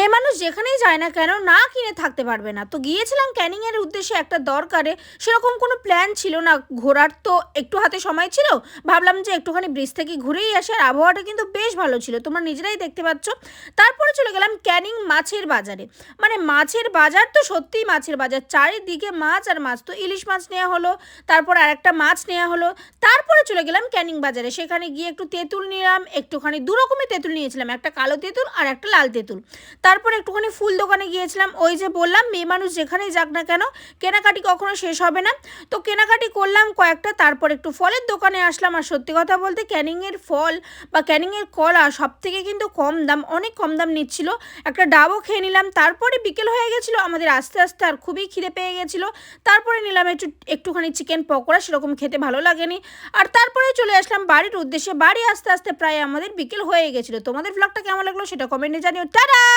মেয়ে মানুষ যেখানেই যায় না কেন না কিনে থাকতে পারবে না। তো গিয়েছিলাম ক্যানিংয়ের উদ্দেশ্যে একটা দরকারে। সেরকম কোনো প্ল্যান ছিল না ঘোরার, তো একটু হাতে সময় ছিল। ভাবলাম যে একটুখানি ব্রিজ থেকে ঘুরেই আসি, আর আবহাওয়াটা কিন্তু বেশ ভালো ছিল, তোমরা নিজেরাই দেখতে পাচ্ছ। তারপরে চলে গেলাম ক্যানিং মাছের বাজারে। মানে মাছের বাজার তো সত্যিই মাছের বাজার, চারিদিকে মাছ আর মাছ। তো ইলিশ মাছ নেওয়া হলো, তারপর আরেকটা মাছ নেওয়া হলো। তারপরে চলে গেলাম ক্যানিং বাজারে, সেখানে গিয়ে একটু তেঁতুল নিলাম, একটুখানি দু রকমের তেঁতুল নিয়েছিলাম, একটা কালো তেঁতুল আর একটা লাল তেঁতুল। তারপরে একটুখানি ফুল দোকানে গিয়েছিলাম। ওই যে বললাম মেয়ে মানুষ যেখানেই যাক না কেন কেনাকাটি কখনো শেষ হবে না। তো কেনাকাটি করলাম কয়েকটা, তারপর একটু ফলের দোকানে আসলাম। আর সত্যি কথা বলতে ক্যানিংয়ের ফল বা ক্যানিংয়ের কলা সব থেকে কিন্তু কম দাম, অনেক কম দাম নিচ্ছিল। একটা ডাবও খেয়ে নিলাম। তারপরে বিকেল হয়ে গেছিলো আমাদের আস্তে আস্তে, আর খুবই খিদে পেয়ে গেছিলো। তারপরে নিলাম একটুখানি চিকেন পকোড়া, সেরকম খেতে ভালো লাগেনি। আর তারপরে চলে আসলাম বাড়ির উদ্দেশ্যে। বাড়ি আস্তে আস্তে প্রায় আমাদের বিকেল হয়ে গেছিলো। তোমাদের ব্লগটা কেমন লাগলো সেটা কমেন্টে জানিও। টাটা।